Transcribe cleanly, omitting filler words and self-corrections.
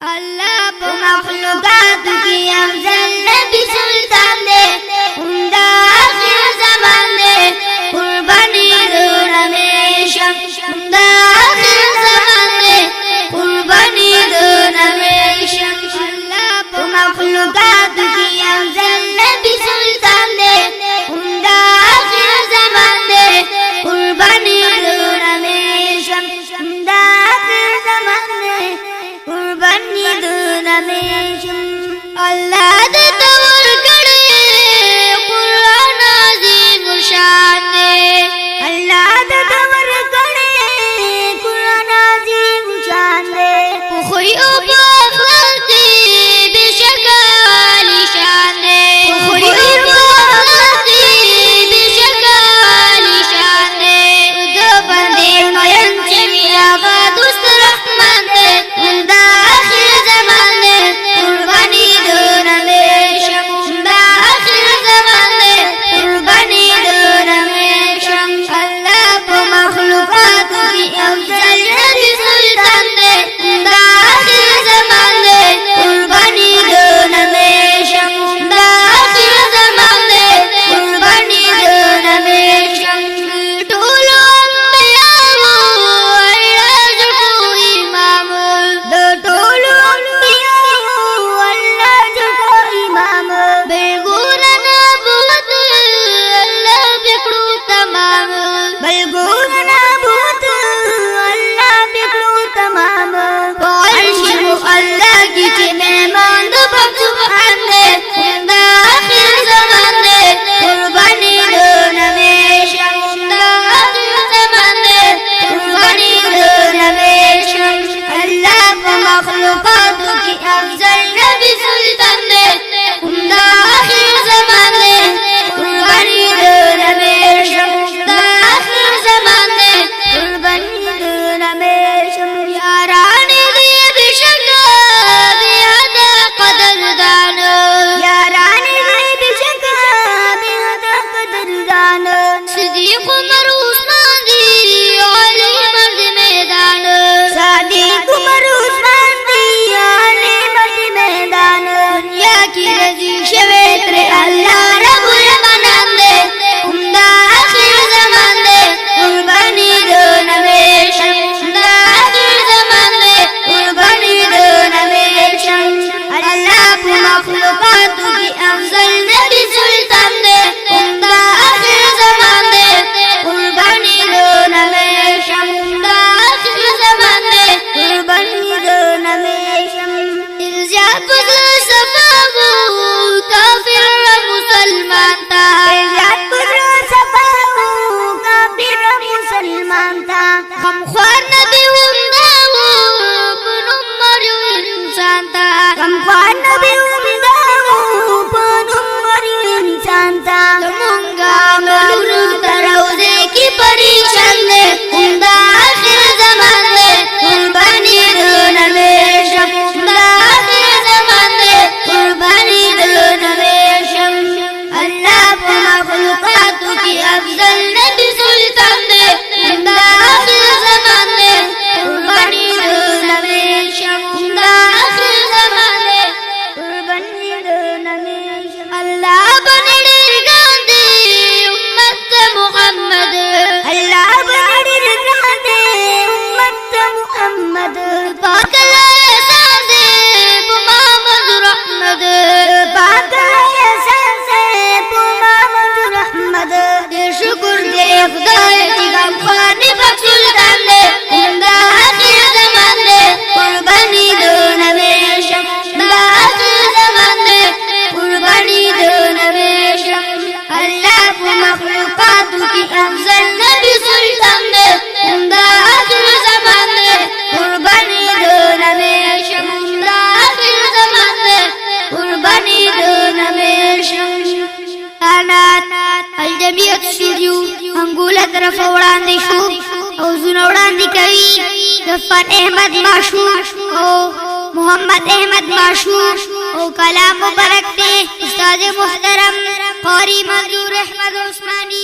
अल्लाह मखलूकात की अफजल नबी सुल्तान दे उम्दा आखिर ज़मान दे कुर्बानी दो हमेशा उम्दा आखिर ज़मान दे कुर्बानी दो हमेशा। अल्लाह मखलूकात की अफजल नबी सुल्तान दे उम्दा आखिर ज़मान दे कुर्बानी दो हमेशा उम्दा आखिर ज़मान दे कुर्बानी दो हमेशा। अल्लाह दे तवर करे कुरान अज़ीम शान दे अल्लाह दे तवर करे कुरान अज़ीम शान दे खुशियों बखलती बेशक आली शान दे खुशियों बखलती बेशक आली शान दे दो बंदे नयन से मिला गा दोस्त रहमान दे उम्दा आखिर ज़मान दे कुर्बानी दो हमेशा उम्दा आखिर ज़मान दे कुर्बानी दो हमेशा। अल्लाह को मखलूकात की अफजल नबी सुल्तान दे उम्दा आखिर ज़मान दे कुर्बानी दो हमेशा उम्दा आखिर ज़मान दे कुर्बानी दो हमेशा। टोलो अंबिया अल्लाह जो कोई इमाम दो टोलो अंबिया अल्लाह जो कोई इमाम बेगुना नबूत अल्लाह बिगड़ू तमाम बेगुना नबूत अल्लाह बिगड़ू तमाम अर्श अल्लाह की मेहमान दो सुभान दे उम्दा आखिर ज़मान दे कुर्बानी दो हमेशा उम्दा आखिर ज़मान दे कुर्बानी दो हमेशा। अल्लाह को मखलूकात की अफजल नबी सुल्तान दे उम्दा आखिर ज़मान दे कुर्बानी दो हमेशा उम्दा आखिर ज़मान दे कुर्बानी दो हमेशा। याराने दिए बेशक बेहदा कदरदान याराने दिए बेशक बेहदा कदरदान सिद्दीक़ उमर उस्मान दी अली मर्द मैदान सिद्दीक़ उमर उस्मान दी अली मर्द मैदान दुनिया की रज़ी शवेत्र अल्लाह रब्बुल मनान दे उम्दा आखिर ज़मान दे कुर्बानी दो हमेशा उम्दा आखिर ज़मान दे कुर्बानी दो हमेशा। अल्लाह को मखलूकात की अफजल नबी सुल्तान दे उम्दा आखिर ज़मान दे कुर्बानी दो हमेशा उम्दा आखिर ज़मान दे कुर्बानी दो हमेशा। इल्जाम सफाऊ काफिर मुसलमान था इल्जाम सफाऊ काफिर मुसलमान था गमख्वार नबी उम्दा बन उमर इंसान था गमख्वार नबी उम्दा बन उमर इंसान था तुमंगा मलूल तरौज़े की परेशान दे उम्दा आखिर ज़मान दे कुर्बानी दो हमेशा उम्दा आखिर ज़मान दे कुर्बानी दो हमेशा। अल्लाह को मखलूकात की अफजल नबी सुल्तान दे उम्दा आखिर ज़मान दे कुर्बानी दो हमेशा उम्दा आखिर ज़मान दे कुर्बानी दो हमेशा। अल्लाह बने गांधी उम्मत मुहम्मद अल्लाह बने गांधी उम्मत मुहम्मद पाक एहसान दे मोहम्मद रहमत पाक एहसान से मोहम्मद रहमत शुक्र दे खुदाए की गमखानी पाक सुल्तान दे उम्दा आखिर ज़मान दे कुर्बानी दो हमेशा उम्दा आखिर ज़मान दे कुर्बानी दो हमेशा। अल्लाह को मखलूकात की अफजल नबी सुल्तान दे उम्दा आखिर ज़मान दे कुर्बानी दो हमेशा उम्दा आखिर ज़मान दे कुर्बानी दो हमेशा। الجميع استوديو انګوله طرف وړاندې شو او زونه وړاندې کوي غفار احمد معشوق او محمد احمد معشوق او کلام مبارک ته استاد محترم قاری منظور احمد عثماني